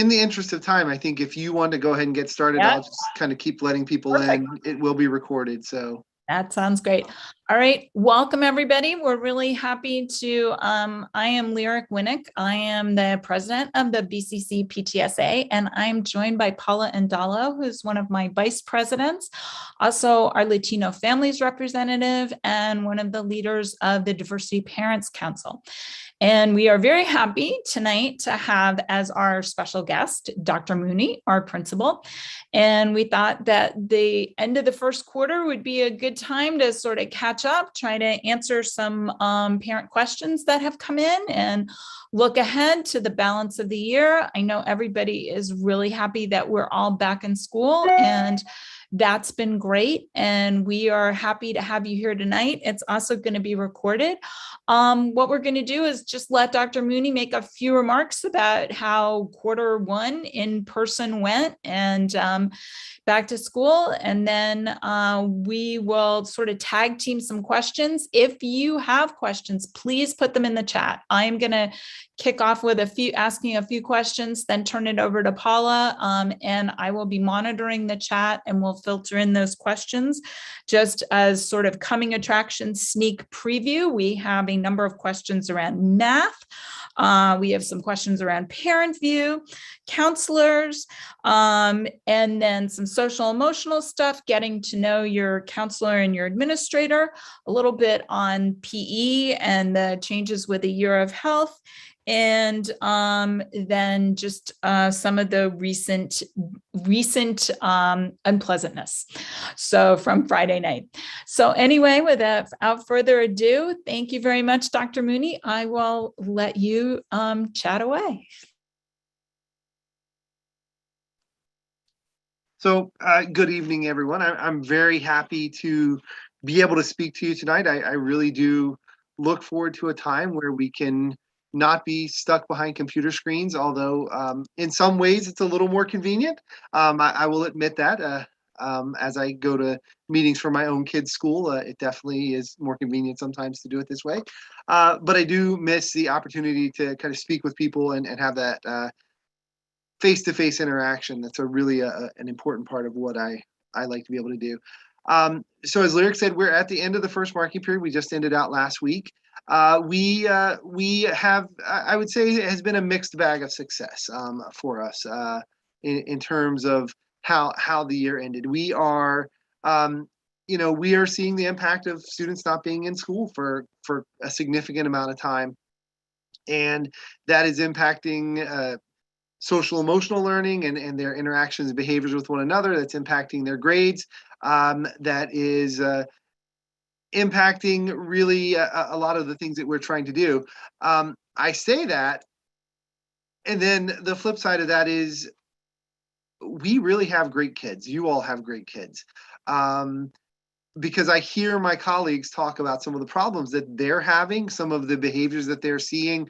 In the interest of time, I think if you want to go ahead and get started, Yeah, I'll just kind of keep letting people perfect. in. It will be recorded, so. That sounds great. All right. Welcome, everybody. We're really happy to. I am Lyric Winnick. I am the president of the BCC PTSA, and I'm joined by Paula Andalo, who's one of my vice presidents, also our Latino families representative, and one of the leaders of the Diversity Parents Council. And we are very happy tonight to have as our special guest, Dr. Mooney, our principal. And we thought that the end of the first quarter would be a good time to sort of catch up, try to answer some parent questions that have come in and look ahead to the balance of the year. I know everybody is really happy that we're all back in school, and that's been great. And we are happy to have you here tonight. It's also going to be recorded. What we're going to do is just let Dr. Mooney make a few remarks about how quarter one in person went and back to school. And then we will sort of tag team some questions. If you have questions, please put them in the chat. I'm going to kick off with asking a few questions, then turn it over to Paula. And I will be monitoring the chat and we'll filter in those questions. Just as sort of coming attraction sneak preview, we have a number of questions around math. We have some questions around parent view, counselors, and then some social emotional stuff, getting to know your counselor and your administrator, a little bit on PE and the changes with the year of health, and then just some of the recent unpleasantness. So from Friday night. So anyway, without further ado, thank you very much, Dr. Mooney. I will let you chat away. So good evening, everyone. I'm very happy to be able to speak to you tonight. I really do look forward to a time where we can not be stuck behind computer screens, although in some ways it's a little more convenient. I will admit that as I go to meetings for my own kids' school, it definitely is more convenient sometimes to do it this way. But I do miss the opportunity to kind of speak with people and have that face-to-face interaction. That's really an important part of what I like to be able to do. So as Lyric said, we're at the end of the first marking period. We just ended out last week. We have, I would say, it has been a mixed bag of success for us in terms of how the year ended. We are, we are seeing the impact of students not being in school for a significant amount of time, and that is impacting social emotional learning and their interactions and behaviors with one another. That's impacting their grades. That is impacting really a lot of the things that we're trying to do. I say that, and then the flip side of that is we really have great kids. You all have great kids. Because I hear my colleagues talk about some of the problems that they're having, some of the behaviors that they're seeing.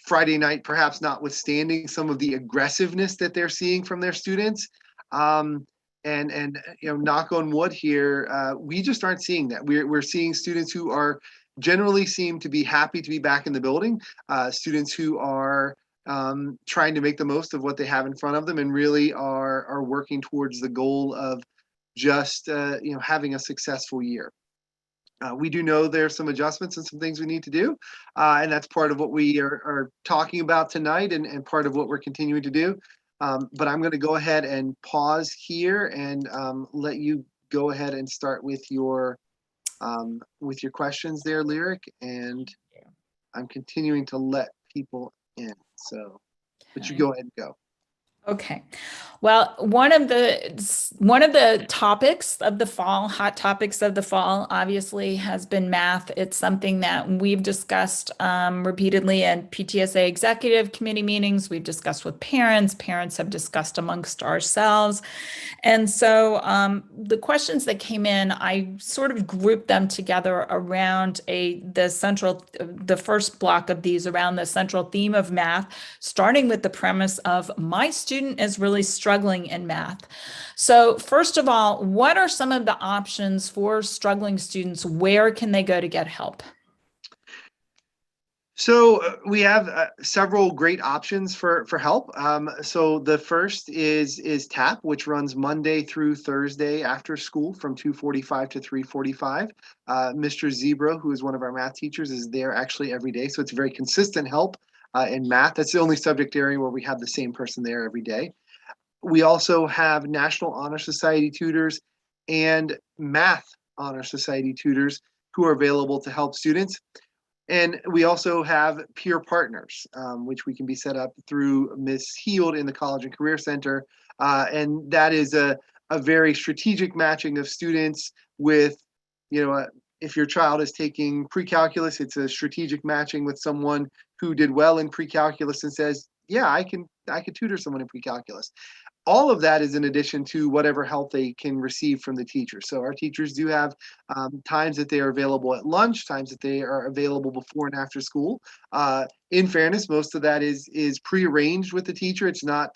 Friday night, perhaps notwithstanding some of the aggressiveness that they're seeing from their students. And knock on wood here, we just aren't seeing that. We're seeing students who are generally seem to be happy to be back in the building, students who are trying to make the most of what they have in front of them and really are working towards the goal of just having a successful year. We do know there's some adjustments and some things we need to do, and that's part of what we are talking about tonight and part of what we're continuing to do. But I'm going to go ahead and pause here and let you go ahead and start with your questions there, Lyric, and I'm continuing to let people in. So, but you go ahead and go. Okay. Well, one of the topics of the fall, hot topics of the fall, obviously has been math. It's something that we've discussed repeatedly in PTSA executive committee meetings. We've discussed with parents. Parents have discussed amongst ourselves. And so the questions that came in, I sort of grouped them together around the first block of these around the central theme of math, starting with the premise of my student is really struggling in math. So first of all, what are some of the options for struggling students? Where can they go to get help? So we have several great options for help. So the first is TAP, which runs Monday through Thursday after school from 2:45 to 3:45. Mr. Zebra, who is one of our math teachers, is there actually every day. So it's very consistent help in math. That's the only subject area where we have the same person there every day. We also have National Honor Society tutors and Math Honor Society tutors who are available to help students. And we also have peer partners, which we can be set up through Ms. Heald in the College and Career Center. And that is a very strategic matching of students with, if your child is taking pre-calculus, it's a strategic matching with someone who did well in pre-calculus and says, yeah, I could tutor someone in pre-calculus. All of that is in addition to whatever help they can receive from the teacher. So our teachers do have times that they are available at lunch, times that they are available before and after school. In fairness, most of that is prearranged with the teacher. It's not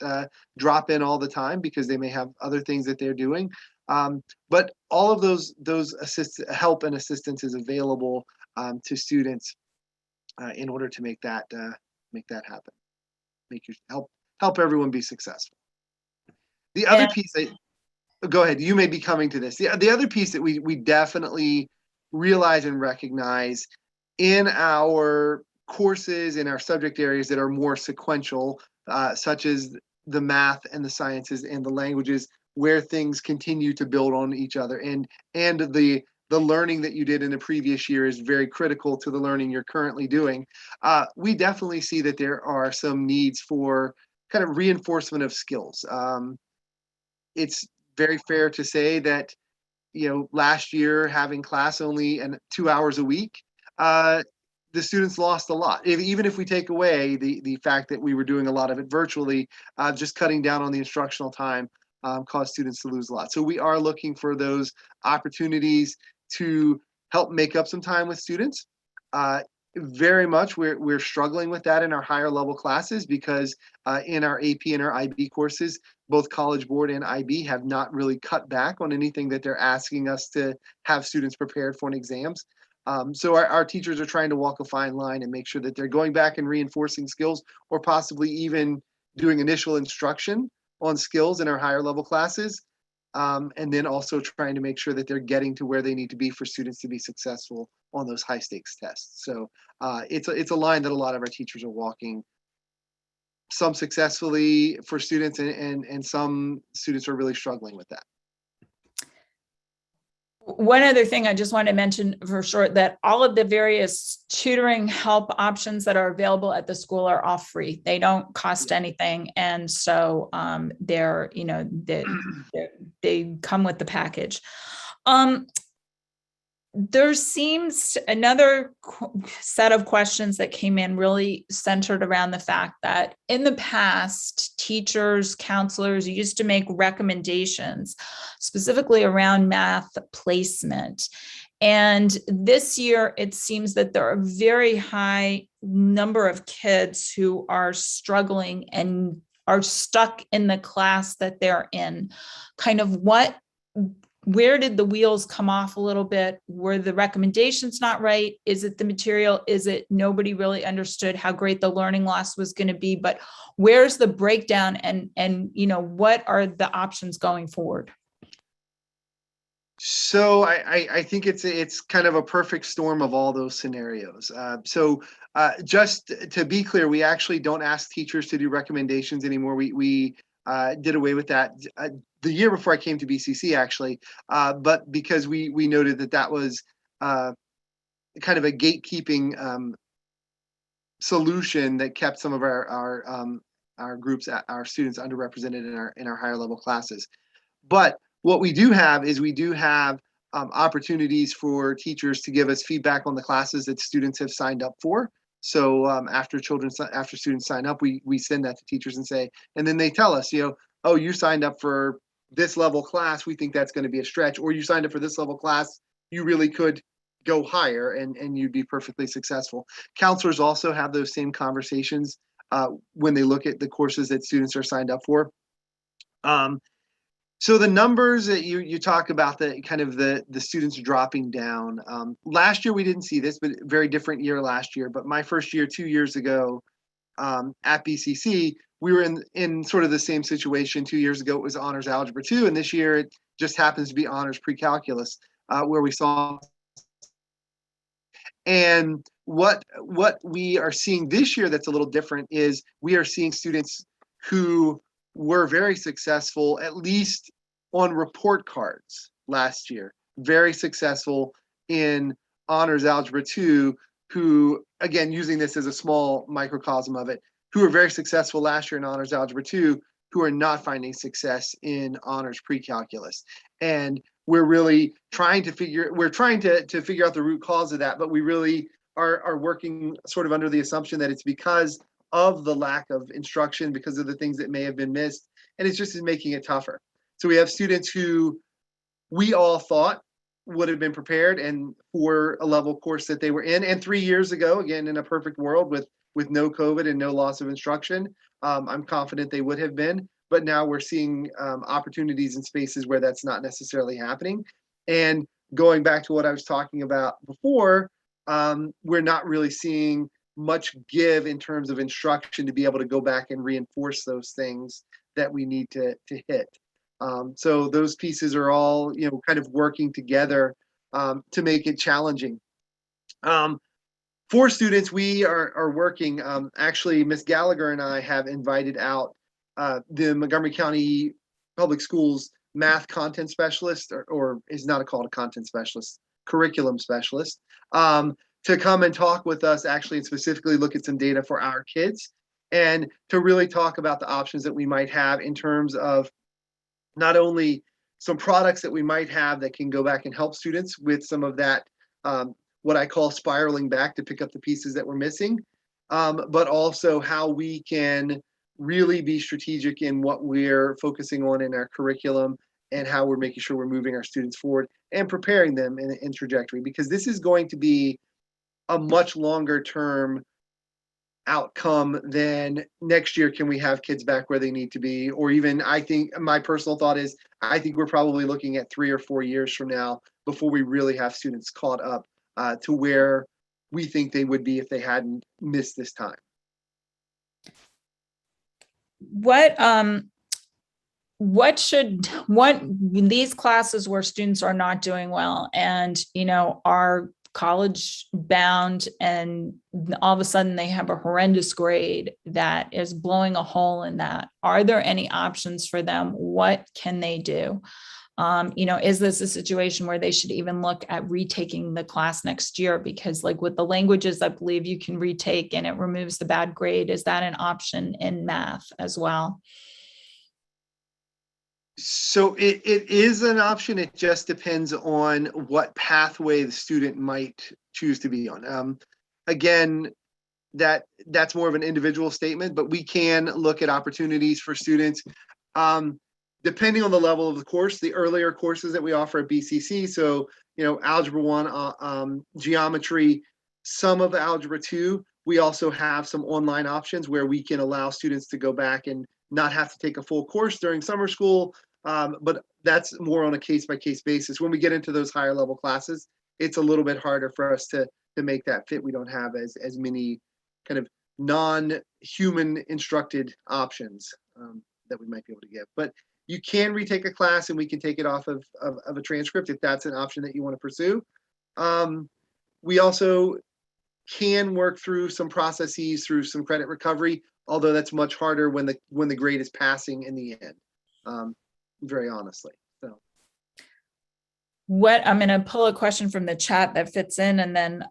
drop in all the time because they may have other things that they're doing. But all of those help and assistance is available to students in order to make that happen. Help everyone be successful. The other piece, go ahead, you may be coming to this. The other piece that we definitely realize and recognize in our courses, in our subject areas that are more sequential, such as the math and the sciences and the languages, where things continue to build on each other. And the learning that you did in the previous year is very critical to the learning you're currently doing. We definitely see that there are some needs for kind of reinforcement of skills. It's very fair to say that, last year having class only 2 hours a week, the students lost a lot. Even if we take away the fact that we were doing a lot of it virtually, just cutting down on the instructional time caused students to lose a lot. So we are looking for those opportunities to help make up some time with students. Very much we're struggling with that in our higher level classes because in our AP and our IB courses, both College Board and IB have not really cut back on anything that they're asking us to have students prepared for in exams. So our teachers are trying to walk a fine line and make sure that they're going back and reinforcing skills or possibly even doing initial instruction on skills in our higher level classes. And then also trying to make sure that they're getting to where they need to be for students to be successful on those high stakes tests. So it's a line that a lot of our teachers are walking, some successfully for students and some students are really struggling with that. One other thing I just want to mention for short, that all of the various tutoring help options that are available at the school are all free. They don't cost anything. And so they come with the package. There seems another set of questions that came in really centered around the fact that in the past, teachers, counselors used to make recommendations specifically around math placement. And this year, it seems that there are a very high number of kids who are struggling and are stuck in the class that they're in. Kind of where did the wheels come off a little bit? Were the recommendations not right? Is it the material? Is it nobody really understood how great the learning loss was going to be? But where's the breakdown and what are the options going forward? So I think it's kind of a perfect storm of all those scenarios. So just to be clear, we actually don't ask teachers to do recommendations anymore. We did away with that the year before I came to BCC, actually, but because we noted that was kind of a gatekeeping solution that kept some of our groups, our students, underrepresented in our higher level classes. But what we do have is opportunities for teachers to give us feedback on the classes that students have signed up for. So after students sign up, we send that to teachers and say, and then they tell us, oh, you signed up for this level class, we think that's going to be a stretch, or you signed up for this level class, you really could go higher and you'd be perfectly successful. Counselors also have those same conversations when they look at the courses that students are signed up for. So the numbers that you talk about, the kind of the students dropping down. Last year we didn't see this, but very different year last year. But my first year, 2 years ago, at BCC, we were in sort of the same situation. 2 years ago it was honors algebra 2, and this year it just happens to be honors pre-calculus, where we saw. And what we are seeing this year that's a little different is we are seeing students who were very successful, at least on report cards last year, very successful in honors algebra 2, who, again, using this as a small microcosm of it, who were very successful last year in honors algebra 2, who are not finding success in honors pre-calculus. And we're really trying to figure out the root cause of that, but we really are working sort of under the assumption that it's because of the lack of instruction, because of the things that may have been missed, and it's just making it tougher. So we have students who we all thought would have been prepared and for a level course that they were in, and 3 years ago, again, in a perfect world with no COVID and no loss of instruction, I'm confident they would have been. But now we're seeing opportunities in spaces where that's not necessarily happening. And going back to what I was talking about before, we're not really seeing much give in terms of instruction to be able to go back and reinforce those things that we need to hit. So those pieces are all, kind of working together to make it challenging. For students, we are working. Actually, Ms. Gallagher and I have invited out the Montgomery County Public Schools math content specialist, or is not called a content specialist, curriculum specialist, to come and talk with us, actually, and specifically look at some data for our kids, and to really talk about the options that we might have in terms of not only some products that we might have that can go back and help students with some of that, what I call spiraling back to pick up the pieces that we're missing, but also how we can really be strategic in what we're focusing on in our curriculum and how we're making sure we're moving our students forward and preparing them in trajectory, because this is going to be a much longer term outcome than next year can we have kids back where they need to be, or even, I think my personal thought is, I think we're probably looking at 3 or 4 years from now before we really have students caught up to where we think they would be if they hadn't missed this time. What these classes where students are not doing well and are college bound, and all of a sudden they have a horrendous grade that is blowing a hole in that, are there any options for them? What can they do? Is this a situation where they should even look at retaking the class next year? Because like with the languages, I believe you can retake and it removes the bad grade. Is that an option in math as well? So it is an option. It just depends on what pathway the student might choose to be on. Again, that's more of an individual statement, but we can look at opportunities for students. Depending on the level of the course, the earlier courses that we offer at BCC, so, Algebra 1, geometry, some of Algebra 2, we also have some online options where we can allow students to go back and not have to take a full course during summer school, but that's more on a case-by-case basis. When we get into those higher level classes, it's a little bit harder for us to make that fit. We don't have as many kind of non-human instructed options that we might be able to give. But you can retake a class and we can take it off of a transcript if that's an option that you want to pursue. We also can work through some processes through some credit recovery, although that's much harder when the grade is passing in the end, very honestly. So I'm going to pull a question from the chat that fits in and then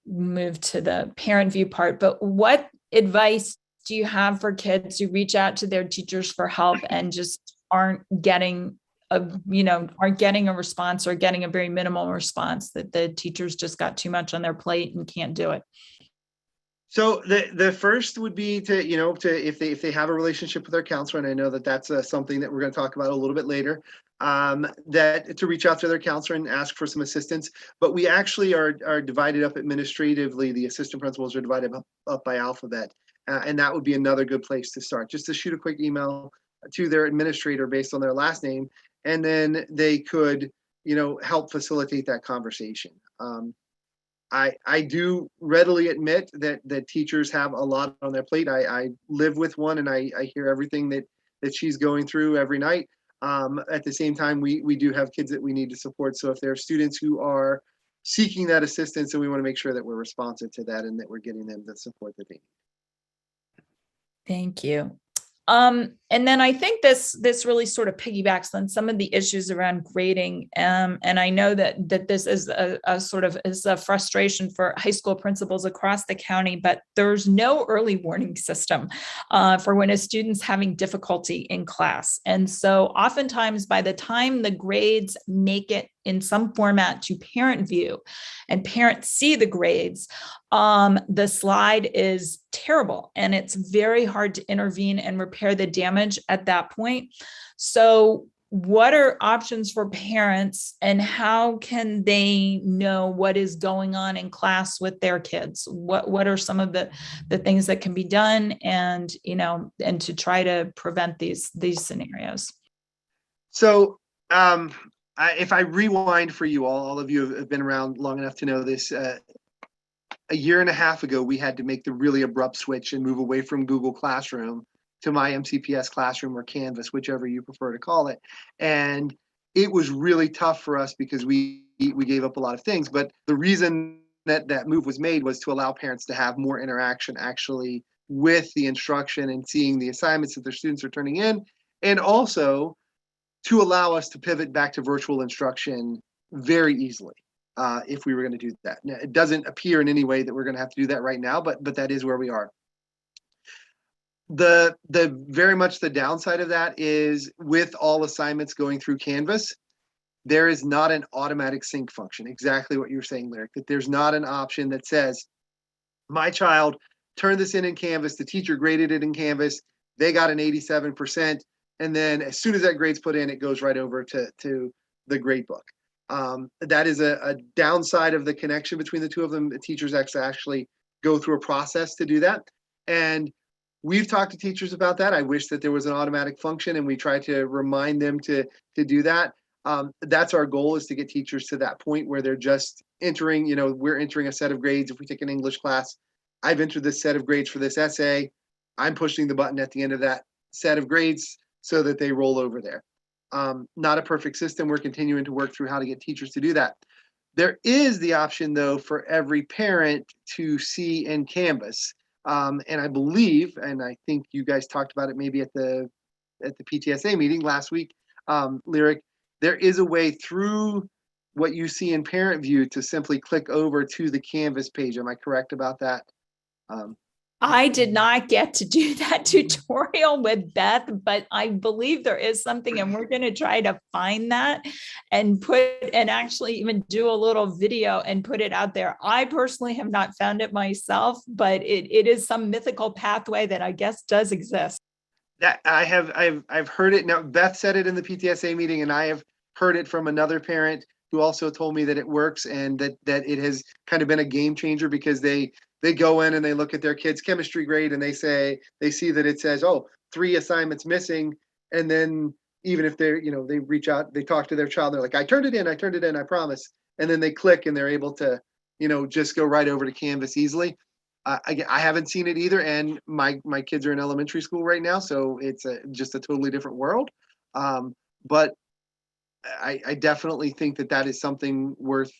move to the parent view part. But what advice do you have for kids who reach out to their teachers for help and just aren't getting a response, or getting a very minimal response, that the teachers just got too much on their plate and can't do it? So the first would be to if they have a relationship with their counselor, and I know that that's something that we're going to talk about a little bit later, that to reach out to their counselor and ask for some assistance. But we actually are divided up administratively. The assistant principals are divided up by alphabet, and that would be another good place to start. Just to shoot a quick email to their administrator based on their last name, and then they could, help facilitate that conversation. I do readily admit that teachers have a lot on their plate. I live with one, and I hear everything that she's going through every night. At the same time, we do have kids that we need to support. So if there are students who are seeking that assistance, and we want to make sure that we're responsive to that and that we're getting them the support that they need. Thank you. And then I think this really sort of piggybacks on some of the issues around grading. And I know that this is a sort of is a frustration for high school principals across the county, but there's no early warning system for when a student's having difficulty in class. And so oftentimes by the time the grades make it in some format to parent view and parents see the grades, the slide is terrible and it's very hard to intervene and repair the damage at that point. So what are options for parents and how can they know what is going on in class with their kids? What are some of the things that can be done and, and to try to prevent these scenarios? So, if I rewind for you all of you have been around long enough to know this, a year and a half ago, we had to make the really abrupt switch and move away from Google Classroom to my MCPS Classroom or Canvas, whichever you prefer to call it. And it was really tough for us because we gave up a lot of things. But the reason that move was made was to allow parents to have more interaction actually with the instruction and seeing the assignments that their students are turning in, and also to allow us to pivot back to virtual instruction very easily if we were going to do that. Now, it doesn't appear in any way that we're going to have to do that right now, but that is where we are. The very much the downside of that is with all assignments going through Canvas, there is not an automatic sync function. Exactly what you're saying, Lyric, that there's not an option that says, my child turned this in Canvas, the teacher graded it in Canvas, they got an 87%. And then as soon as that grade's put in, it goes right over to the grade book. That is a downside of the connection between the two of them. The teachers actually go through a process to do that. And we've talked to teachers about that. I wish that there was an automatic function and we try to remind them to do that. That's our goal, is to get teachers to that point where they're just entering, we're entering a set of grades. If we take an English class, I've entered this set of grades for this essay. I'm pushing the button at the end of that set of grades so that they roll over there. Not a perfect system. We're continuing to work through how to get teachers to do that. There is the option, though, for every parent to see in Canvas. And I believe, and I think you guys talked about it maybe at the PTSA meeting last week, Lyric, there is a way through what you see in Parent View to simply click over to the Canvas page. Am I correct about that? I did not get to do that tutorial with Beth, but I believe there is something, and we're going to try to find that and actually even do a little video and put it out there. I personally have not found it myself, but it is some mythical pathway that I guess does exist. That I've heard it now. Beth said it in the PTSA meeting, and I have heard it from another parent who also told me that it works and that it has kind of been a game changer, because they go in and they look at their kid's chemistry grade and they see that it says, oh, 3 assignments missing. And then even if they're, they reach out, they talk to their child, they're like, I turned it in, I promise. And then they click and they're able to, just go right over to Canvas easily. I haven't seen it either. And my kids are in elementary school right now, so it's just a totally different world. But I definitely think that is something worth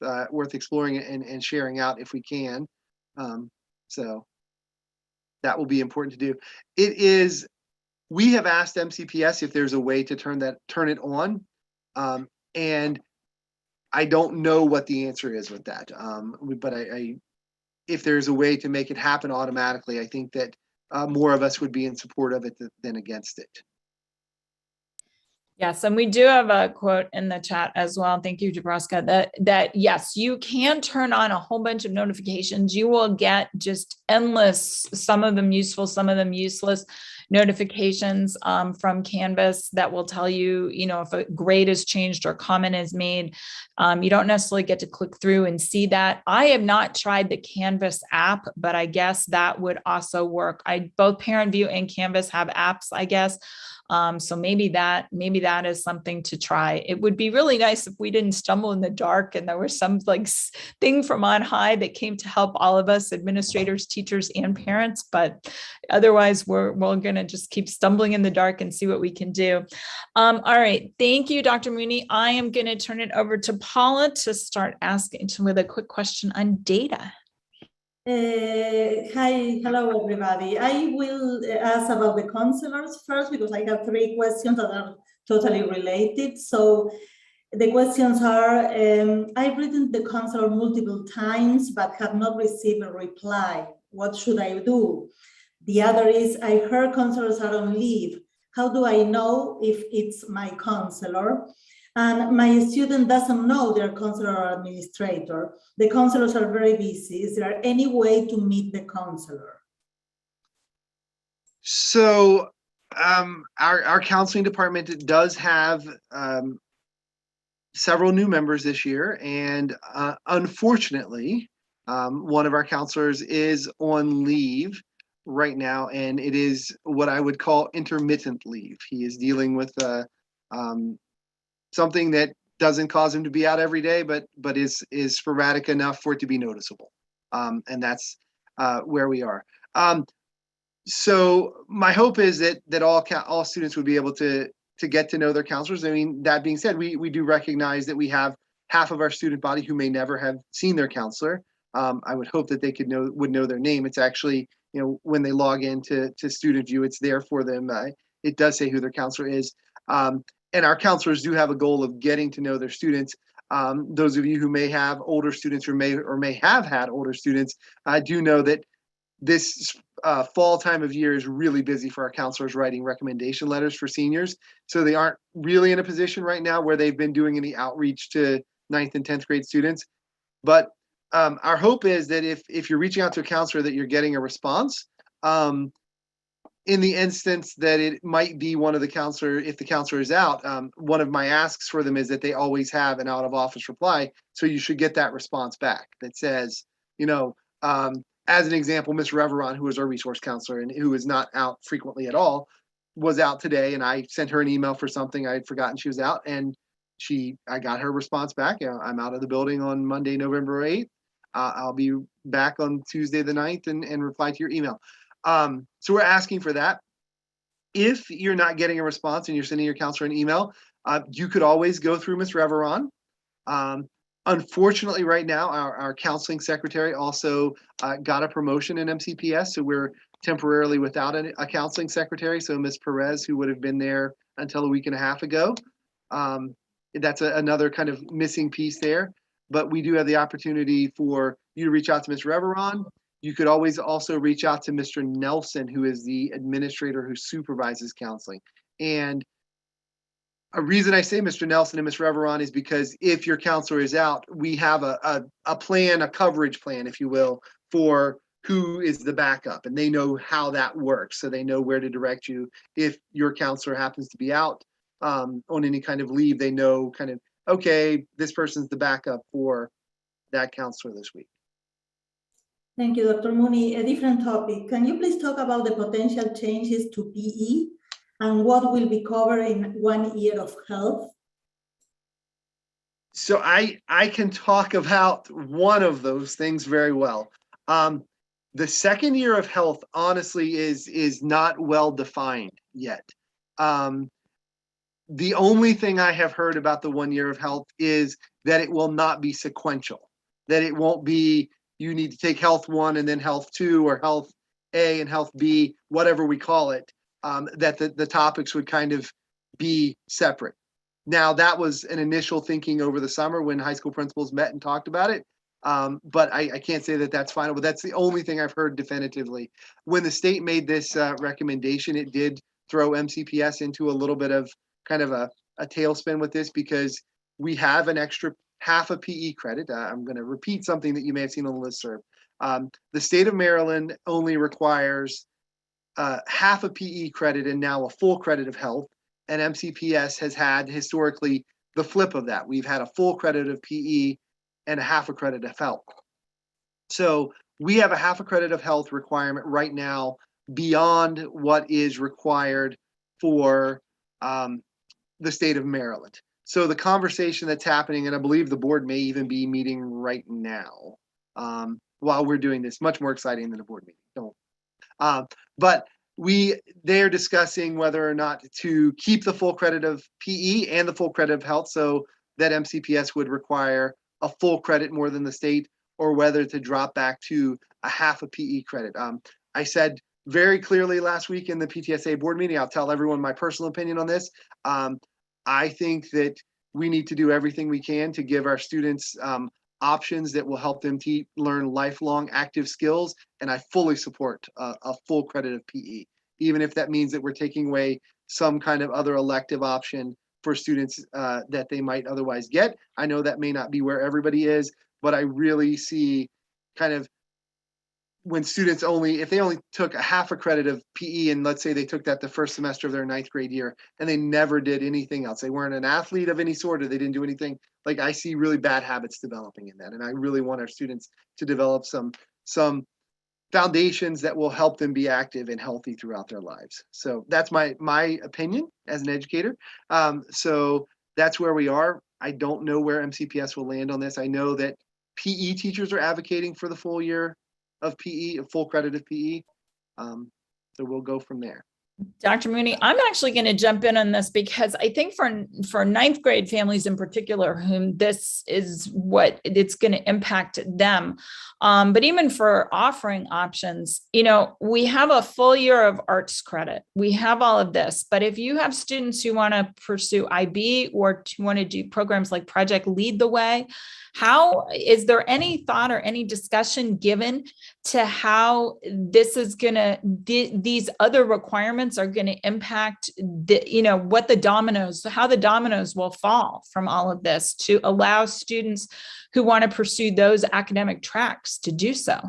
exploring and sharing out if we can. So that will be important to do. We have asked MCPS if there's a way to turn it on. And I don't know what the answer is with that. But if there's a way to make it happen automatically, I think that more of us would be in support of it than against it. Yes, and we do have a quote in the chat as well. Thank you, Jabrowska, that yes, you can turn on a whole bunch of notifications. You will get just endless, some of them useful, some of them useless. notifications from Canvas that will tell you, if a grade is changed or comment is made. You don't necessarily get to click through and see that. I have not tried the Canvas app, but I guess that would also work. Both ParentVue and Canvas have apps, I guess. So maybe that is something to try. It would be really nice if we didn't stumble in the dark and there was some like thing from on high that came to help all of us, administrators, teachers, and parents. But otherwise, we're going to just keep stumbling in the dark and see what we can do. All right. Thank you, Dr. Mooney. I am going to turn it over to Paula to start asking with a quick question on data. Hello everybody. I will ask about the counselors first because I have 3 questions that are totally related. So the questions are, I've written the counselor multiple times but have not received a reply. What should I do? The other is, I heard counselors are on leave. How do I know if it's my counselor? And my student doesn't know their counselor or administrator. The counselors are very busy. Is there any way to meet the counselor? So our counseling department does have several new members this year. And unfortunately, one of our counselors is on leave right now, and it is what I would call intermittent leave. He is dealing with something that doesn't cause him to be out every day, but is sporadic enough for it to be noticeable. And that's where we are. So my hope is that all students would be able to get to know their counselors. I mean, that being said, we do recognize that we have half of our student body who may never have seen their counselor. I would hope that they would know their name. It's actually, when they log into Student View, it's there for them. It does say who their counselor is. And our counselors do have a goal of getting to know their students. Those of you who may have older students or may have had older students, I do know that this fall time of year is really busy for our counselors writing recommendation letters for seniors. So they aren't really in a position right now where they've been doing any outreach to 9th and 10th grade students. But our hope is that if you're reaching out to a counselor, that you're getting a response. In the instance that it might be one of the counselor, if the counselor is out, one of my asks for them is that they always have an out of office reply. So you should get that response back that says, as an example, Ms. Reveron, who is our resource counselor and who is not out frequently at all, was out today, and I sent her an email for something I had forgotten she was out, and I got her response back. I'm out of the building on Monday, November 8th. I'll be back on Tuesday the 9th and reply to your email. So we're asking for that. If you're not getting a response and you're sending your counselor an email, you could always go through Ms. Reveron. Unfortunately, right now, our counseling secretary also got a promotion in MCPS, so we're temporarily without a counseling secretary. So Ms. Perez, who would have been there until a week and a half ago, that's another kind of missing piece there. But we do have the opportunity for you to reach out to Ms. Reveron. You could always also reach out to Mr. Nelson, who is the administrator who supervises counseling. And a reason I say Mr. Nelson and Ms. Reveron is because if your counselor is out, we have a plan, a coverage plan, if you will, for who is the backup. And they know how that works. So they know where to direct you. If your counselor happens to be out on any kind of leave, they know kind of, okay, this person's the backup for that counselor this week. Thank you, Dr. Mooney. A different topic. Can you please talk about the potential changes to PE and what will be covered in 1 year of health? So I can talk about one of those things very well. The second year of health, honestly, is not well defined yet. The only thing I have heard about the 1 year of health is that it will not be sequential, that it won't be you need to take health 1 and then health 2 or health A and health B, whatever we call it, that the topics would kind of be separate. Now, that was an initial thinking over the summer when high school principals met and talked about it. But I can't say that that's final, but that's the only thing I've heard definitively. When the state made this recommendation, it did throw MCPS into a little bit of kind of a tailspin with this because we have an extra half a PE credit. I'm going to repeat something that you may have seen on the listserv. The state of Maryland only requires half a PE credit and now a full credit of health. And MCPS has had historically the flip of that. We've had a full credit of PE and a half a credit of health. So we have a half a credit of health requirement right now beyond what is required for the state of Maryland. So the conversation that's happening, and I believe the board may even be meeting right now while we're doing this, much more exciting than a board meeting. But they're discussing whether or not to keep the full credit of PE and the full credit of health, so that MCPS would require a full credit more than the state, or whether to drop back to a half a PE credit. I said very clearly last week in the PTSA board meeting, I'll tell everyone my personal opinion on this. I think that we need to do everything we can to give our students options that will help them learn lifelong active skills. And I fully support a full credit of PE, even if that means that we're taking away some kind of other elective option for students that they might otherwise get. I know that may not be where everybody is, but I really see kind of when students if they only took a half a credit of PE, and let's say they took that the first semester of their 9th grade year and they never did anything else, they weren't an athlete of any sort, or they didn't do anything, like I see really bad habits developing in that. And I really want our students to develop some foundations that will help them be active and healthy throughout their lives. So that's my opinion as an educator. So that's where we are. I don't know where MCPS will land on this. I know that PE teachers are advocating for the full year of PE, a full credit of PE. So we'll go from there. Dr. Mooney, I'm actually going to jump in on this because I think for 9th grade families in particular, whom this is what it's going to impact them. But even for offering options, we have a full year of arts credit. We have all of this, but if you have students who want to pursue IB or want to do programs like Project Lead the Way, is there any thought or any discussion given to how this is going to, these other requirements are going to impact how the dominoes will fall from all of this to allow students who want to pursue those academic tracks to do so?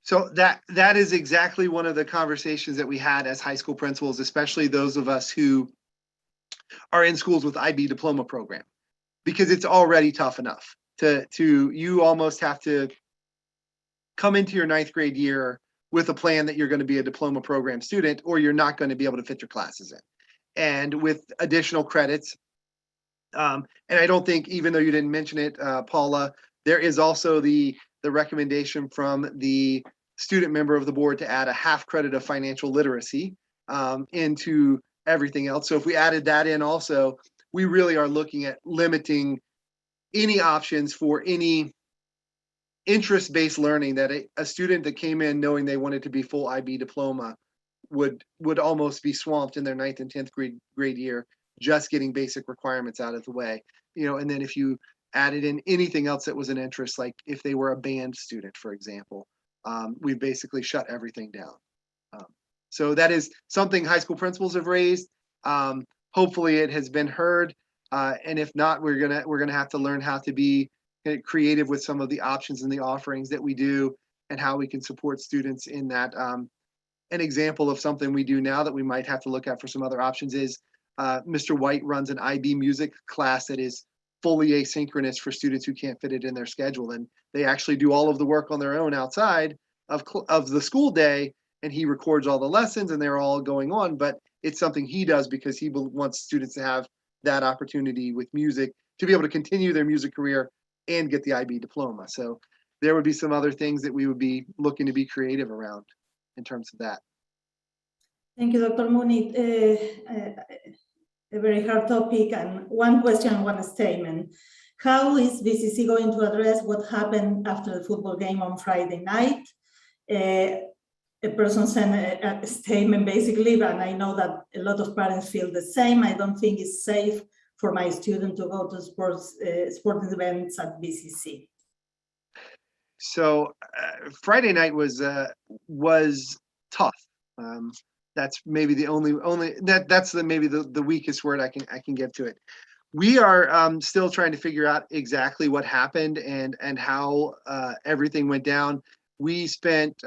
So that is exactly one of the conversations that we had as high school principals, especially those of us who are in schools with IB diploma program, because it's already tough enough you almost have to come into your 9th grade year with a plan that you're going to be a diploma program student, or you're not going to be able to fit your classes in. And with additional credits, and I don't think, even though you didn't mention it, Paula, there is also the recommendation from the student member of the board to add a half credit of financial literacy into everything else. So if we added that in also, we really are looking at limiting any options for any interest-based learning that a student that came in knowing they wanted to be full IB diploma would almost be swamped in their 9th and 10th grade year, just getting basic requirements out of the way. And then if you added in anything else that was an interest, like if they were a band student, for example, we've basically shut everything down. So that is something high school principals have raised. Hopefully it has been heard. And if not, we're gonna have to learn how to be creative with some of the options and the offerings that we do, and how we can support students in that. An example of something we do now that we might have to look at for some other options is Mr. White runs an IB music class that is fully asynchronous for students who can't fit it in their schedule, and they actually do all of the work on their own outside of the school day, and he records all the lessons and they're all going on. But it's something he does because he wants students to have that opportunity with music to be able to continue their music career and get the IB diploma. So there would be some other things that we would be looking to be creative around in terms of that. Thank you, Dr. Mooney. A very hard topic, and one question, one statement. How is BCC going to address what happened after the football game on Friday night? A person sent a statement basically, and I know that a lot of parents feel the same. I don't think it's safe for my student to go to sporting events at BCC. So Friday night was tough. That's maybe the that's maybe the weakest word I can give to it. We are still trying to figure out exactly what happened and how everything went down. We spent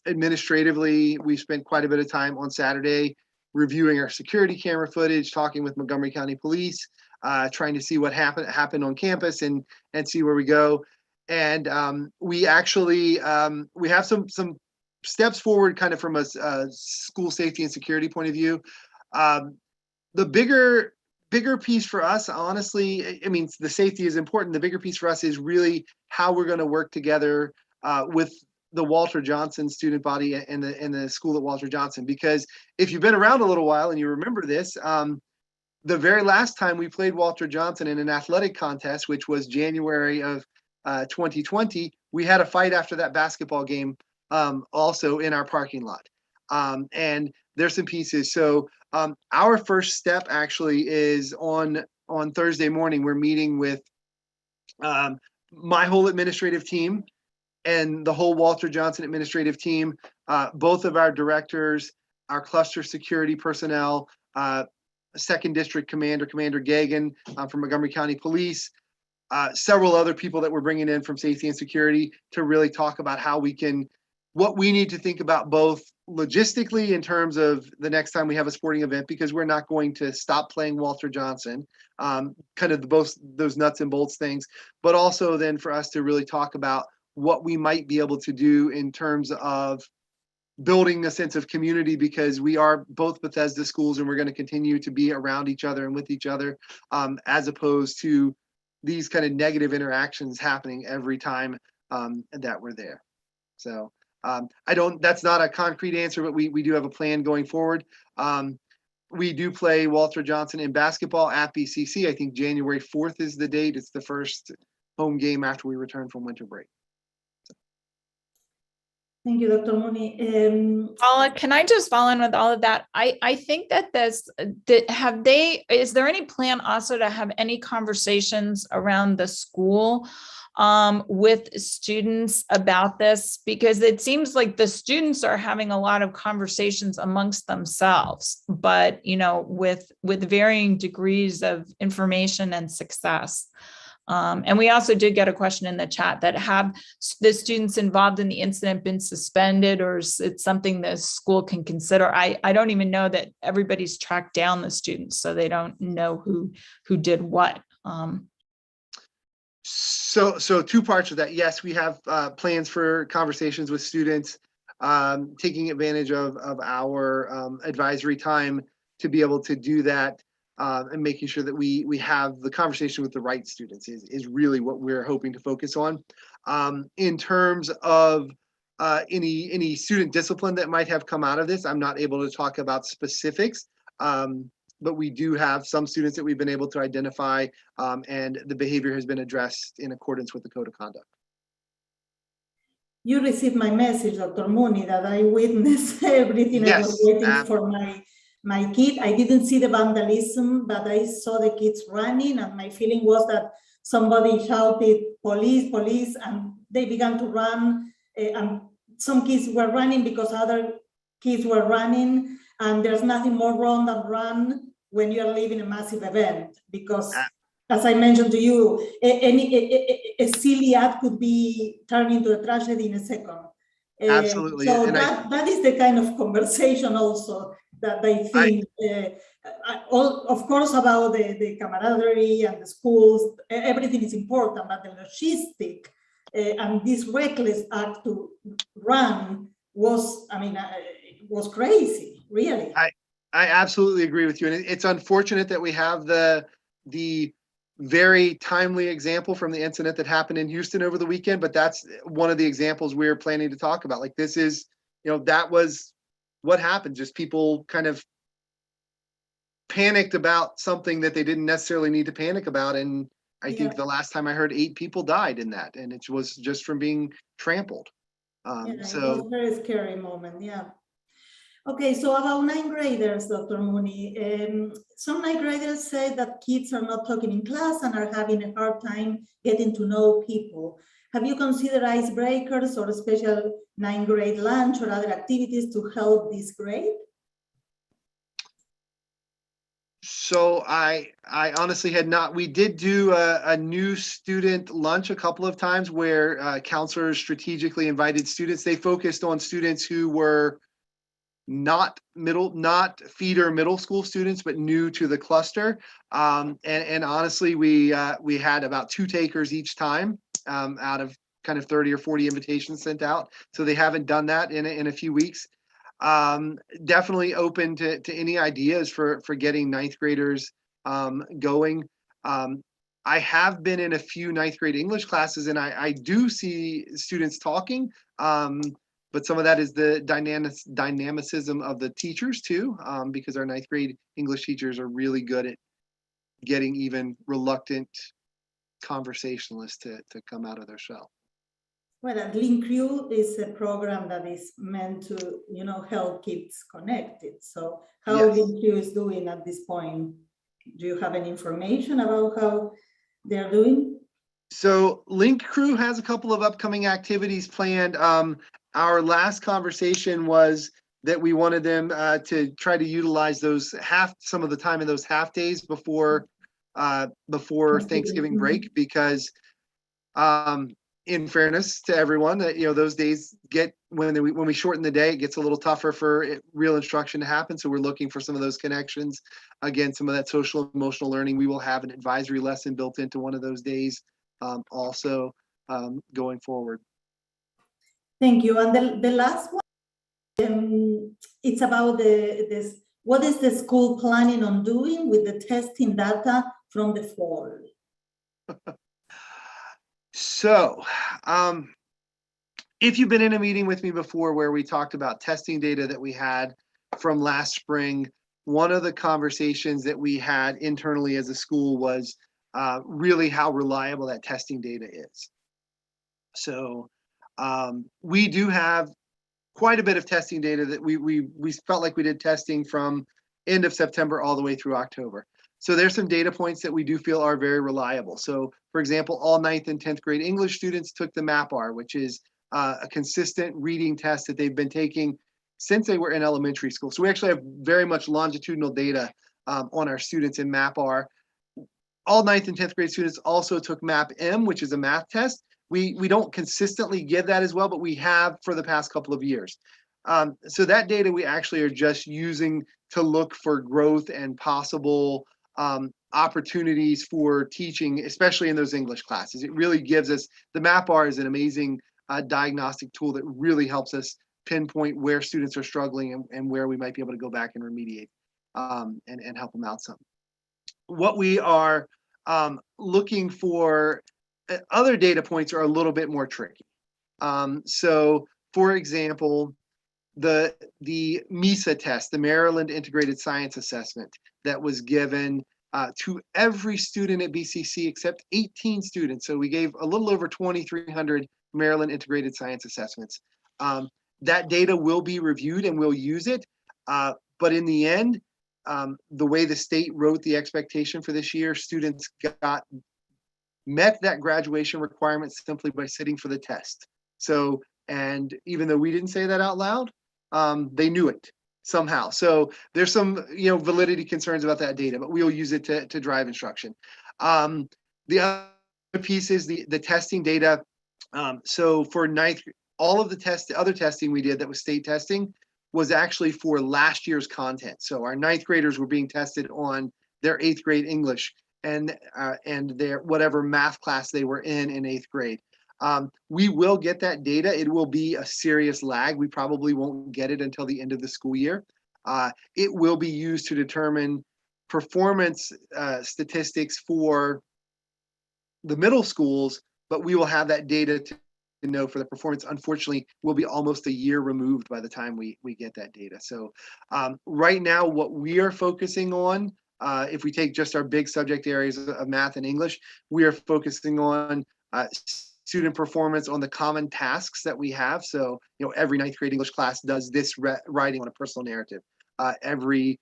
Administratively, we spent quite a bit of time on Saturday reviewing our security camera footage, talking with Montgomery County Police, trying to see what happened on campus and see where we go. And we actually we have some steps forward, kind of from a school safety and security point of view. The bigger piece for us, honestly, I mean, the safety is important. The bigger piece for us is really how we're going to work together with the Walter Johnson student body and the school at Walter Johnson. Because if you've been around a little while and you remember this, the very last time we played Walter Johnson in an athletic contest, which was January of 2020, we had a fight after that basketball game, also in our parking lot. And there's some pieces. So our first step actually is on Thursday morning. We're meeting with my whole administrative team and the whole Walter Johnson administrative team, both of our directors, our cluster security personnel, Second District Commander Gagan from Montgomery County Police, several other people that we're bringing in from safety and security to really talk about how we can, what we need to think about both logistically in terms of the next time we have a sporting event, because we're not going to stop playing Walter Johnson, kind of both those nuts and bolts things, but also then for us to really talk about what we might be able to do in terms of building a sense of community, because we are both Bethesda schools and we're going to continue to be around each other and with each other, as opposed to these kind of negative interactions happening every time that we're there. So that's not a concrete answer, but we do have a plan going forward. We do play Walter Johnson in basketball at BCC. I think January 4th is the date. It's the first home game after we return from winter break. Thank you, Dr. Mooney. Paula, can I just follow in with all of that? I think that is there any plan also to have any conversations around the school with students about this? Because it seems like the students are having a lot of conversations amongst themselves, but with varying degrees of information and success. And we also did get a question in the chat that have the students involved in the incident been suspended, or is it something the school can consider? I don't even know that everybody's tracked down the students, so they don't know who did what. So two parts of that. Yes, we have plans for conversations with students, taking advantage of our advisory time to be able to do that. And making sure that we have the conversation with the right students is really what we're hoping to focus on. In terms of any student discipline that might have come out of this, I'm not able to talk about specifics, but we do have some students that we've been able to identify, and the behavior has been addressed in accordance with the code of conduct. You received my message, Dr. Mooney, that I witnessed everything. Yes, I was waiting for my kid. I didn't see the vandalism, but I saw the kids running, and my feeling was that somebody shouted, "Police, police," and they began to run, and some kids were running because other kids were running, and there's nothing more wrong than run when you're leaving a massive event, because as I mentioned to you, a silly act could be turned into a tragedy in a second. Absolutely. So that is the kind of conversation also that I think, of course, about the camaraderie and the schools, everything is important, but the logistic and this reckless act to run was, was crazy, really. I absolutely agree with you. And it's unfortunate that we have the very timely example from the incident that happened in Houston over the weekend, but that's one of the examples we're planning to talk about. Like, this is, that was what happened. Just people kind of panicked about something that they didn't necessarily need to panic about. And I think the last time I heard 8 people died in that, and it was just from being trampled. It was a very scary moment. Yeah. Okay, so about 9th graders, Dr. Mooney, some 9th graders say that kids are not talking in class and are having a hard time getting to know people. Have you considered icebreakers or a special 9th grade lunch or other activities to help this grade? So I honestly had not. We did do a new student lunch a couple of times where counselors strategically invited students. They focused on students who were not feeder middle school students, but new to the cluster. And honestly, we had about 2 takers each time out of kind of 30 or 40 invitations sent out. So they haven't done that in a few weeks. Definitely open to any ideas for getting ninth graders going. I have been in a few ninth grade English classes, and I do see students talking. But some of that is the dynamicism of the teachers too, because our ninth grade English teachers are really good at getting even reluctant conversationalists to come out of their shell. Well, and Link Crew is a program that is meant to, help kids connected. So how Yes. Link Crew is doing at this point? Do you have any information about how they're doing? So Link Crew has a couple of upcoming activities planned. Our last conversation was that we wanted them to try to utilize some of the time in those half days before Thanksgiving break, because in fairness to everyone, that those days get when we shorten the day, it gets a little tougher for real instruction to happen. So we're looking for some of those connections. Again, some of that social emotional learning. We will have an advisory lesson built into one of those days, also going forward. Thank you. And the last one, it's about this. What is the school planning on doing with the testing data from the fall? So, if you've been in a meeting with me before where we talked about testing data that we had from last spring, one of the conversations that we had internally as a school was really how reliable that testing data is. So we do have quite a bit of testing data that we felt like we did testing from end of September all the way through October. So there's some data points that we do feel are very reliable. So for example, all 9th and 10th grade English students took the MAPR, which is a consistent reading test that they've been taking since they were in elementary school. So we actually have very much longitudinal data on our students in MAPR. All 9th and 10th grade students also took MAP-M, which is a math test. We don't consistently give that as well, but we have for the past couple of years. So that data we actually are just using to look for growth and possible opportunities for teaching, especially in those English classes. It really gives us, the MAPR is an amazing diagnostic tool that really helps us pinpoint where students are struggling and where we might be able to go back and remediate and help them out some. What we are looking for, other data points are a little bit more tricky. So for example, the MESA test, the Maryland Integrated Science Assessment, that was given to every student at BCC except 18 students. So we gave a little over 2,300 Maryland Integrated Science Assessments. That data will be reviewed and we'll use it. But in the end, the way the state wrote the expectation for this year, students met that graduation requirement simply by sitting for the test. So, and even though we didn't say that out loud, they knew it somehow. So there's some, validity concerns about that data, but we'll use it to drive instruction. The other piece is the testing data. So for ninth, all of the other testing we did that was state testing was actually for last year's content. So our ninth graders were being tested on their 8th grade English and their whatever math class they were in 8th grade. We will get that data. It will be a serious lag. We probably won't get it until the end of the school year. It will be used to determine performance statistics for the middle schools, but we will have that data to know for the performance. Unfortunately, we'll be almost a year removed by the time we get that data. So right now, what we are focusing on, if we take just our big subject areas of math and English, we are focusing on student performance on the common tasks that we have. So, every 9th grade English class does this writing on a personal narrative. Every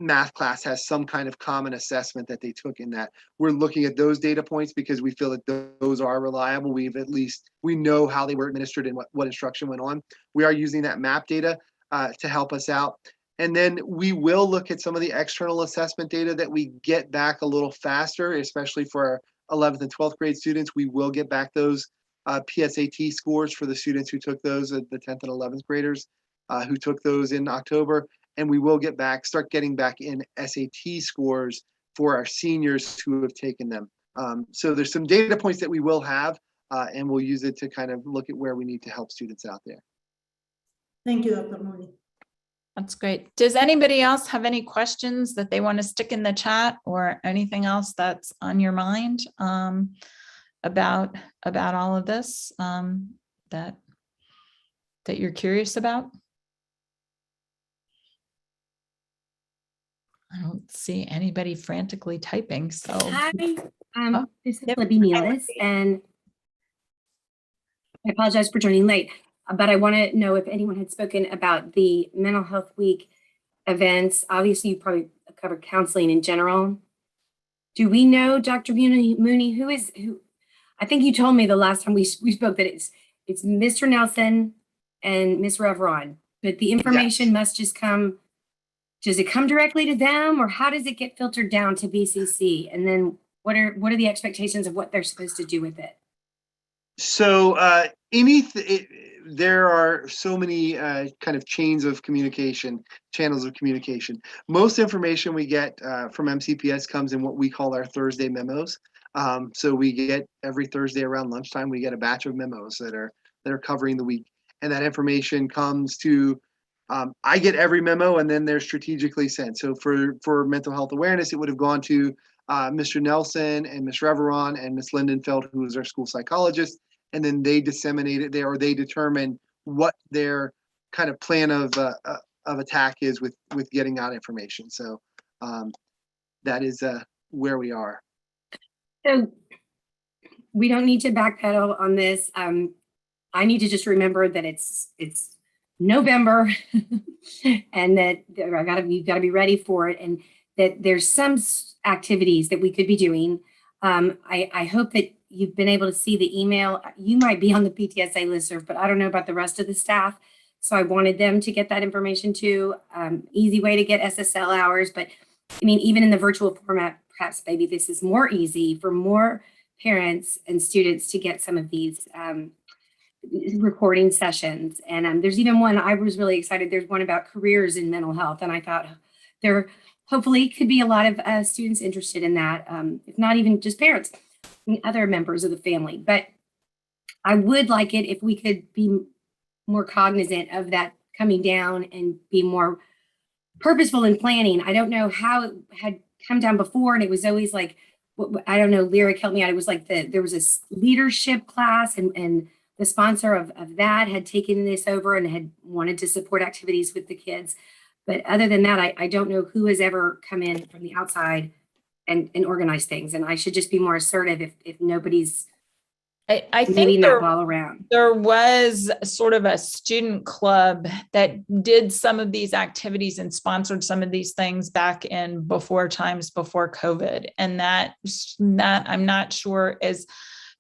math class has some kind of common assessment that they took in that. We're looking at those data points because we feel that those are reliable. We know how they were administered and what instruction went on. We are using that map data to help us out. And then we will look at some of the external assessment data that we get back a little faster, especially for our 11th and 12th grade students. We will get back those PSAT scores for the students who took those, the 10th and 11th graders who took those in October. And we will start getting back in SAT scores for our seniors who have taken them. So there's some data points that we will have, and we'll use it to kind of look at where we need to help students out there. Thank you, Dr. Mooney. That's great. Does anybody else have any questions that they want to stick in the chat, or anything else that's on your mind about all of this that you're curious about? I don't see anybody frantically typing, so. Hi, Oh, this is yep. Libby Nielis, and I apologize for joining late, but I want to know if anyone had spoken about the Mental Health Week events. Obviously, you probably covered counseling in general. Do we know, Dr. Mooney, who? I think you told me the last time we spoke that it's Mr. Nelson and Ms. Reveron, but the information must just come. Does it come directly to them, or how does it get filtered down to BCC? And then what are the expectations of what they're supposed to do with it? So there are so many kind of channels of communication. Most information we get from MCPS comes in what we call our Thursday memos. So we get every Thursday around lunchtime, we get a batch of memos that are covering the week, and that information comes to. I get every memo, and then they're strategically sent. So for mental health awareness, it would have gone to Mr. Nelson and Ms. Reveron and Ms. Lindenfeld, who is our school psychologist, and then they disseminate it there, or they determine what their kind of plan of attack is with getting out information. So that is where we are. So we don't need to backpedal on this. I need to just remember that it's November and that you've got to be ready for it, and that there's some activities that we could be doing. I hope that you've been able to see the email. You might be on the PTSA listserv, but I don't know about the rest of the staff. So I wanted them to get that information too. Easy way to get SSL hours, but I mean, even in the virtual format, perhaps maybe this is more easy for more parents and students to get some of these recording sessions. And there's even one, I was really excited. There's one about careers in mental health. And I thought there hopefully could be a lot of students interested in that, if not even just parents and other members of the family. But I would like it if we could be more cognizant of that coming down and be more purposeful in planning. I don't know how it had come down before, and it was always like, I don't know, Lyric, help me out. It was like there was a leadership class, and the sponsor of that had taken this over and had wanted to support activities with the kids. But other than that, I don't know who has ever come in from the outside and organized things. And I should just be more assertive if nobody's I think moving that ball around. There was sort of a student club that did some of these activities and sponsored some of these things back in before COVID. And that I'm not sure has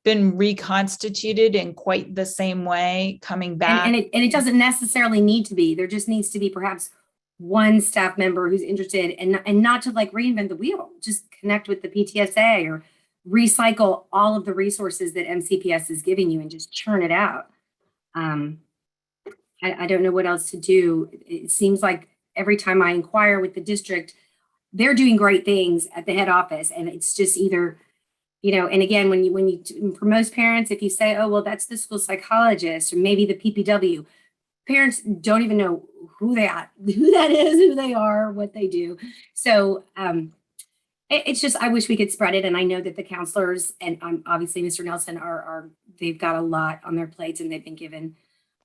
been reconstituted in quite the same way coming back. And it doesn't necessarily need to be. There just needs to be perhaps one staff member who's interested, and not to like reinvent the wheel, just connect with the PTSA or recycle all of the resources that MCPS is giving you and just churn it out. I don't know what else to do. It seems like every time I inquire with the district, they're doing great things at the head office, and it's just either, and again, when you for most parents, if you say, oh, well, that's the school psychologist or maybe the PPW, parents don't even know who that is, who they are, what they do. So it's just, I wish we could spread it. And I know that the counselors and obviously Mr. Nelson they've got a lot on their plates, and they've been given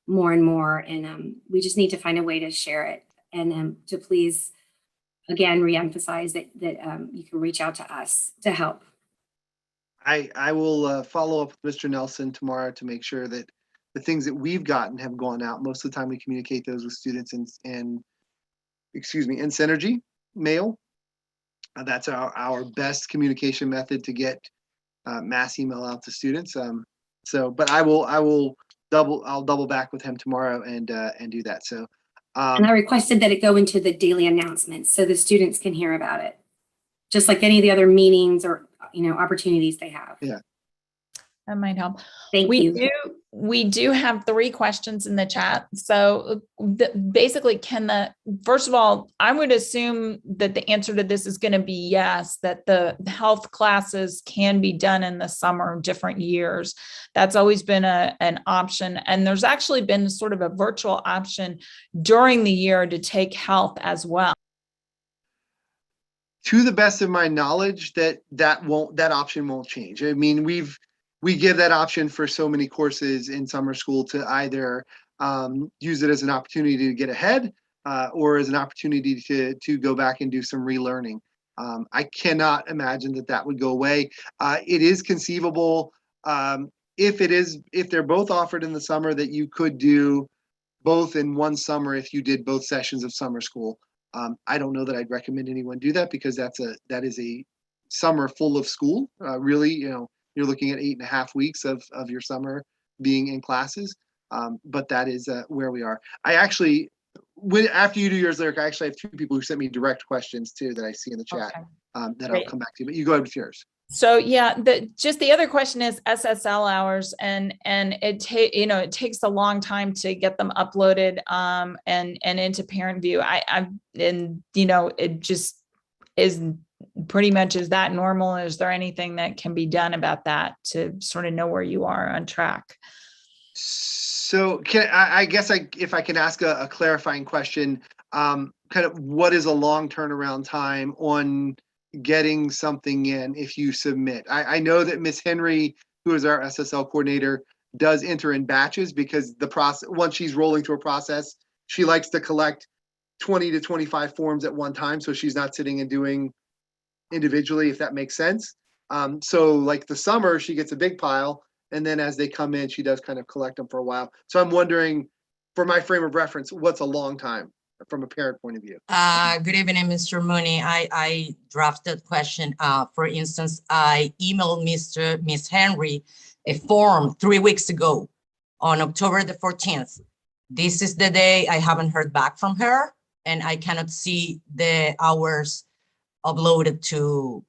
more and more. And we just need to find a way to share it, and to please, again, reemphasize that you can reach out to us to help. I will follow up with Mr. Nelson tomorrow to make sure that the things that we've gotten have gone out. Most of the time we communicate those with students in Synergy mail. That's our best communication method to get mass email out to students. But I'll double back with him tomorrow and do that. So And I requested that it go into the daily announcements so the students can hear about it, just like any of the other meetings or, opportunities they have. Yeah. That might help. Thank you. We do have 3 questions in the chat. So basically, first of all, I would assume that the answer to this is going to be yes, that the health classes can be done in the summer, different years. That's always been an option. And there's actually been sort of a virtual option during the year to take health as well. To the best of my knowledge, that option won't change. I mean, we give that option for so many courses in summer school to either use it as an opportunity to get ahead or as an opportunity to go back and do some relearning. I cannot imagine that would go away. It is conceivable if they're both offered in the summer that you could do both in one summer if you did both sessions of summer school. I don't know that I'd recommend anyone do that because that is a summer full of school. Really, you're looking at 8.5 weeks of your summer being in classes. But that is where we are. I actually, after you do yours, Lyric, I actually have 2 people who sent me direct questions too that I see in the chat that I'll come back to. But you go ahead with yours. So yeah, the other question is SSL hours, and it takes a long time to get them uploaded and into parent view. It just is pretty much, is that normal? Is there anything that can be done about that to sort of know where you are on track? So if I can ask a clarifying question, kind of what is a long turnaround time on getting something in if you submit? I know that Miss Henry, who is our SSL coordinator, does enter in batches because the process, once she's rolling through a process, she likes to collect 20 to 25 forms at one time. So she's not sitting and doing individually, if that makes sense. So like the summer, she gets a big pile. And then as they come in, she does kind of collect them for a while. So I'm wondering, for my frame of reference, what's a long time from a parent point of view? Good evening, Mr. Mooney. I drafted question. For instance, I emailed Miss Henry a form 3 weeks ago on October the 14th. This is the day I haven't heard back from her, and I cannot see the hours uploaded to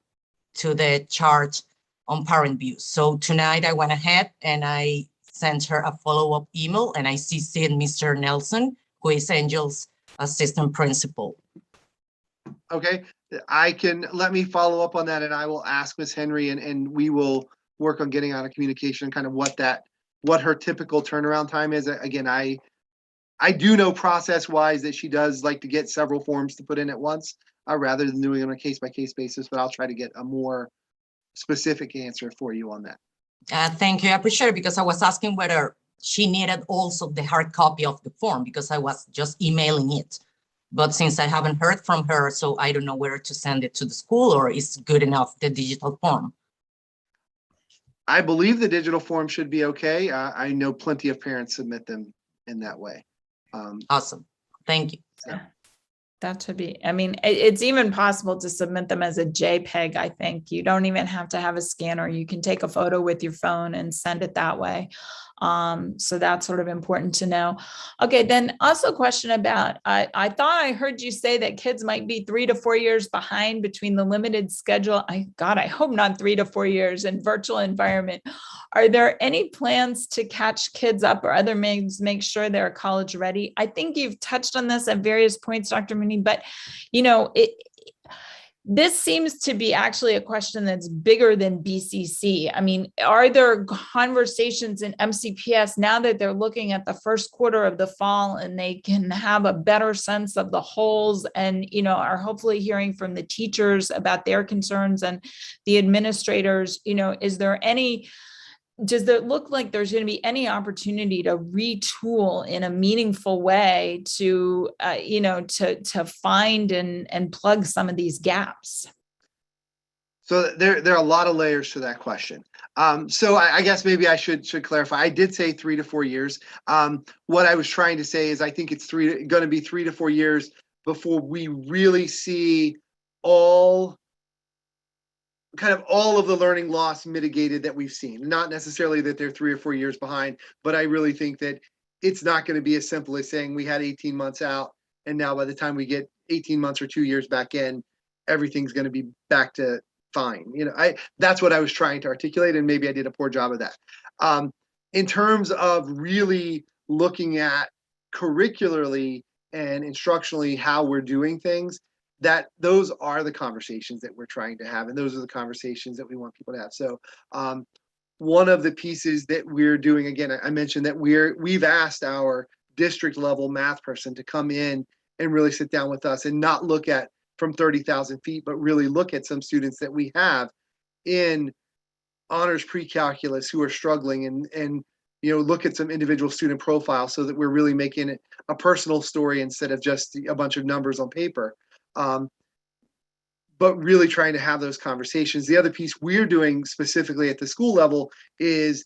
the chart on parent view. So tonight I went ahead and I sent her a follow-up email, and I CC'd Mr. Nelson, who is Angel's assistant principal. Okay, let me follow up on that, and I will ask Miss Henry, and we will work on getting out of communication, kind of what her typical turnaround time is. Again, I do know process-wise that she does like to get several forms to put in at once, rather than doing it on a case-by-case basis, but I'll try to get a more specific answer for you on that. Thank you. I appreciate it, because I was asking whether she needed also the hard copy of the form, because I was just emailing it. But since I haven't heard from her, so I don't know whether to send it to the school or is good enough, the digital form. I believe the digital form should be okay. I know plenty of parents submit them in that way. Awesome. Thank you. So. That should be, I mean, it's even possible to submit them as a JPEG. I think you don't even have to have a scanner. You can take a photo with your phone and send it that way. So that's sort of important to know. Okay, then also a question about, I thought I heard you say that kids might be 3 to 4 years behind between the limited schedule. I hope not 3 to 4 years in virtual environment. Are there any plans to catch kids up or other means make sure they're college ready? I think you've touched on this at various points, Dr. Mooney, but this seems to be actually a question that's bigger than BCC. I mean, are there conversations in MCPS now that they're looking at the first quarter of the fall and they can have a better sense of the holes and, are hopefully hearing from the teachers about their concerns and the administrators, does it look like there's going to be any opportunity to retool in a meaningful way to, to find and plug some of these gaps? So there are a lot of layers to that question. So I guess maybe I should clarify. I did say 3 to 4 years. What I was trying to say is I think it's going to be 3 to 4 years before we really see all of the learning loss mitigated that we've seen. Not necessarily that they're 3 or 4 years behind, but I really think that it's not going to be as simple as saying we had 18 months out, and now by the time we get 18 months or 2 years back in, everything's going to be back to fine. That's what I was trying to articulate, and maybe I did a poor job of that. In terms of really looking at curricularly and instructionally how we're doing things, those are the conversations that we're trying to have, and those are the conversations that we want people to have. So one of the pieces that we're doing, again, I mentioned that we've asked our district level math person to come in and really sit down with us and not look at from 30,000 feet, but really look at some students that we have in honors pre-calculus who are struggling, and look at some individual student profiles so that we're really making it a personal story instead of just a bunch of numbers on paper. But really trying to have those conversations. The other piece we're doing specifically at the school level is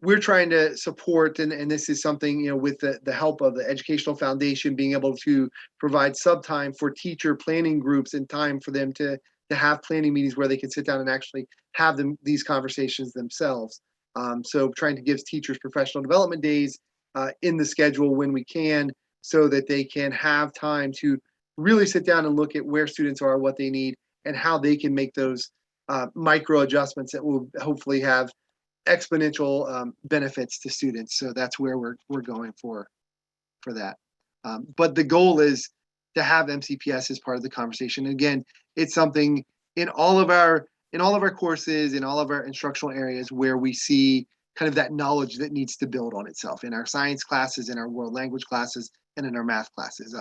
we're trying to support, and this is something, with the help of the Educational Foundation, being able to provide sub-time for teacher planning groups and time for them to have planning meetings where they can sit down and actually have these conversations themselves. So trying to give teachers professional development days in the schedule when we can, so that they can have time to really sit down and look at where students are, what they need, and how they can make those micro adjustments that will hopefully have exponential benefits to students. So that's where we're going for that. But the goal is to have MCPS as part of the conversation. And again, it's something in all of our courses, in all of our instructional areas, where we see kind of that knowledge that needs to build on itself in our science classes, in our world language classes, and in our math classes.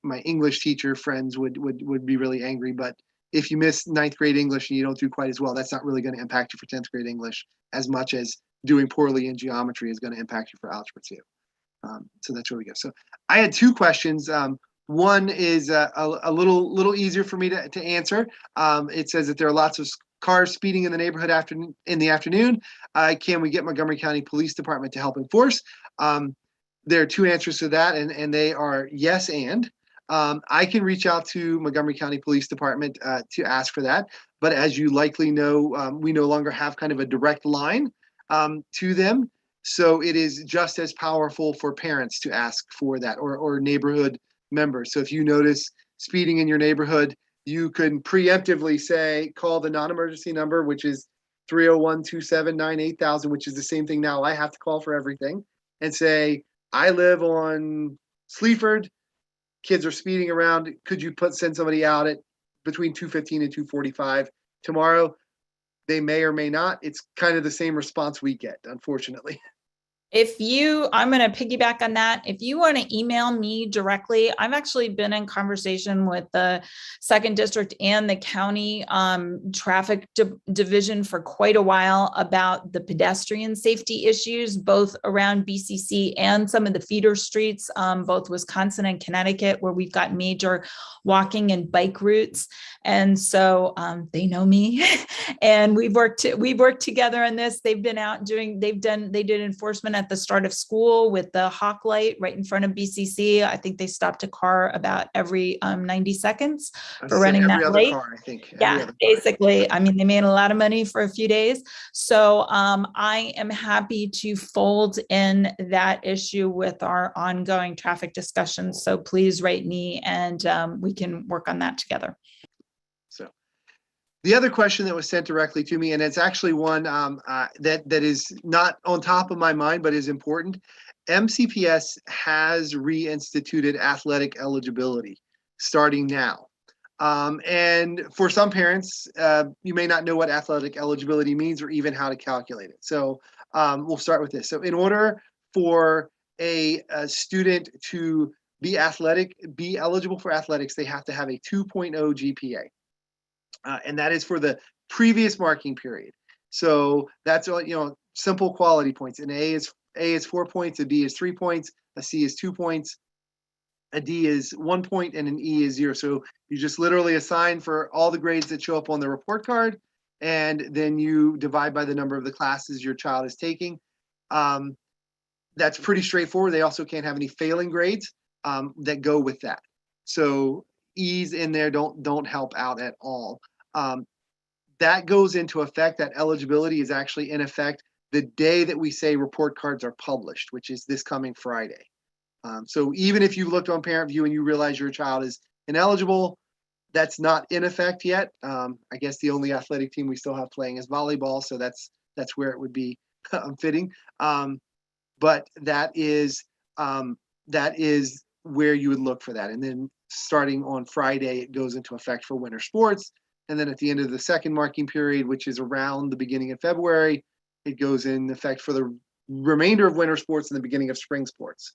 My English teacher friends would be really angry, but if you miss 9th grade English and you don't do quite as well, that's not really going to impact you for 10th grade English as much as doing poorly in geometry is going to impact you for algebra 2. So that's where we go. So I had 2 questions. One is a little easier for me to answer. It says that there are lots of cars speeding in the neighborhood in the afternoon. Can we get Montgomery County Police Department to help enforce? There are 2 answers to that, and they are yes and. I can reach out to Montgomery County Police Department to ask for that. But as you likely know, we no longer have kind of a direct line to them. So it is just as powerful for parents to ask for that, or neighborhood members. So if you notice speeding in your neighborhood, you can preemptively say, call the non-emergency number, which is 301-279-8000, which is the same thing now I have to call for everything, and say, I live on Sleaford, kids are speeding around. Could you send somebody out at between 2:15 and 2:45 tomorrow? They may or may not. It's kind of the same response we get, unfortunately. I'm going to piggyback on that. If you want to email me directly, I've actually been in conversation with the 2nd District and the county traffic division for quite a while about the pedestrian safety issues, both around BCC and some of the feeder streets, both Wisconsin and Connecticut, where we've got major walking and bike routes. And so they know me and we've worked together on this. They've been out they did enforcement at the start of school with the hawk light right in front of BCC. I think they stopped a car about every 90 seconds for running that light. Car, I think. Yeah, basically. I mean, they made a lot of money for a few days. So I am happy to fold in that issue with our ongoing traffic discussions. So please write me and we can work on that together. So the other question that was sent directly to me, and it's actually one that is not on top of my mind, but is important. MCPS has reinstituted athletic eligibility starting now. And for some parents, you may not know what athletic eligibility means or even how to calculate it. So we'll start with this. So in order for a student to be eligible for athletics, they have to have a 2.0 GPA. And that is for the previous marking period. So that's simple quality points. An A is 4 points, a B is 3 points, a C is 2 points, a D is 1 point, and an E is 0. So you just literally assign for all the grades that show up on the report card, and then you divide by the number of the classes your child is taking. That's pretty straightforward. They also can't have any failing grades that go with that. So E's in there don't help out at all. That goes into effect. That eligibility is actually in effect the day that we say report cards are published, which is this coming Friday. So even if you looked on Parent View and you realize your child is ineligible, that's not in effect yet. I guess the only athletic team we still have playing is volleyball, so that's where it would be fitting. But that is where you would look for that. And then starting on Friday, it goes into effect for winter sports. And then at the end of the second marking period, which is around the beginning of February, it goes in effect for the remainder of winter sports and the beginning of spring sports.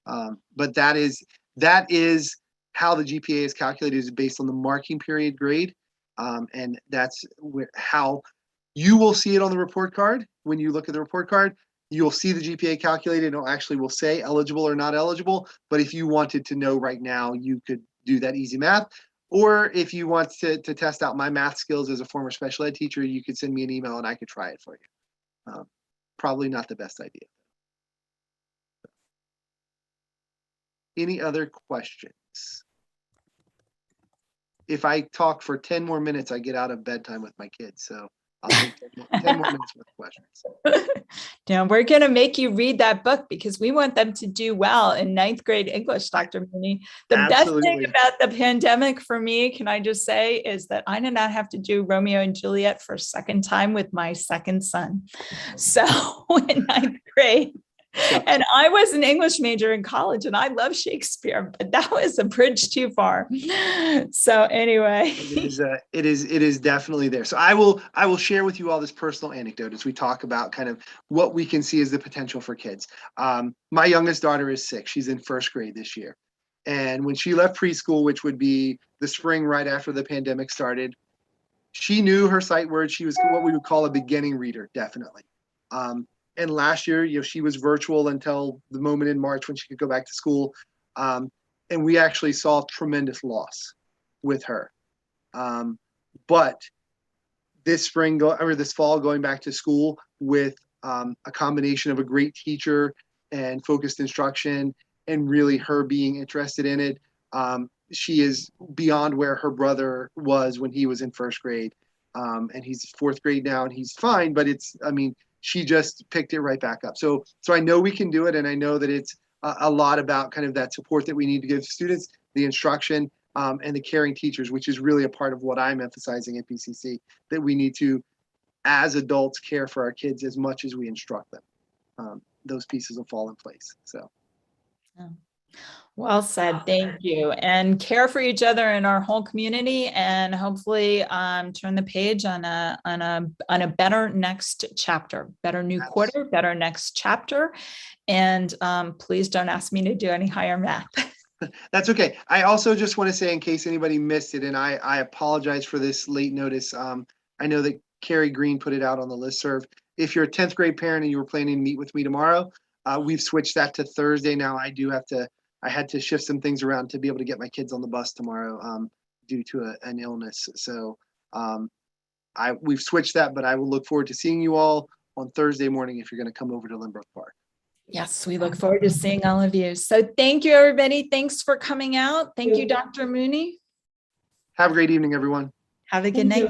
But that is how the GPA is calculated, is based on the marking period grade. And that's how you will see it on the report card. When you look at the report card, you'll see the GPA calculated, and it actually will say eligible or not eligible. But if you wanted to know right now, you could do that easy math. Or if you want to test out my math skills as a former special ed teacher, you could send me an email and I could try it for you. Probably not the best idea. Any other questions? If I talk for 10 more minutes, I get out of bedtime with my kids. So I'll take 10 more minutes with questions. Now we're going to make you read that book because we want them to do well in 9th grade English, Dr. Mooney. The best thing Absolutely. about the pandemic for me, can I just say, is that I did not have to do Romeo and Juliet for a second time with my second son. So in 9th grade, and I was an English major in college and I love Shakespeare, but that was a bridge too far. So anyway. It is definitely there. So I will share with you all this personal anecdote as we talk about kind of what we can see as the potential for kids. My youngest daughter is 6. She's in 1st grade this year. And when she left preschool, which would be the spring right after the pandemic started, she knew her sight words. She was what we would call a beginning reader, definitely. And last year, she was virtual until the moment in March when she could go back to school. And we actually saw tremendous loss with her. But this fall, going back to school with a combination of a great teacher and focused instruction and really her being interested in it, she is beyond where her brother was when he was in 1st grade. And he's 4th grade now and he's fine, but she just picked it right back up. So I know we can do it. And I know that it's a lot about kind of that support that we need to give students, the instruction, and the caring teachers, which is really a part of what I'm emphasizing at BCC, that we need to, as adults, care for our kids as much as we instruct them. Those pieces will fall in place. So. Well said. Thank you. And care for each other in our whole community, and hopefully turn the page on a better next chapter, better new quarter, better next chapter. And please don't ask me to do any higher math. That's okay. I also just want to say, in case anybody missed it, and I apologize for this late notice. I know that Carrie Green put it out on the listserv. If you're a 10th grade parent and you were planning to meet with me tomorrow, we've switched that to Thursday now. I had to shift some things around to be able to get my kids on the bus tomorrow due to an illness. So we've switched that, but I will look forward to seeing you all on Thursday morning if you're going to come over to Lynbrook Park. Yes, we look forward to seeing all of you. So thank you, everybody. Thanks for coming out. Thank you, Dr. Mooney. Have a great evening, everyone. Have a good night.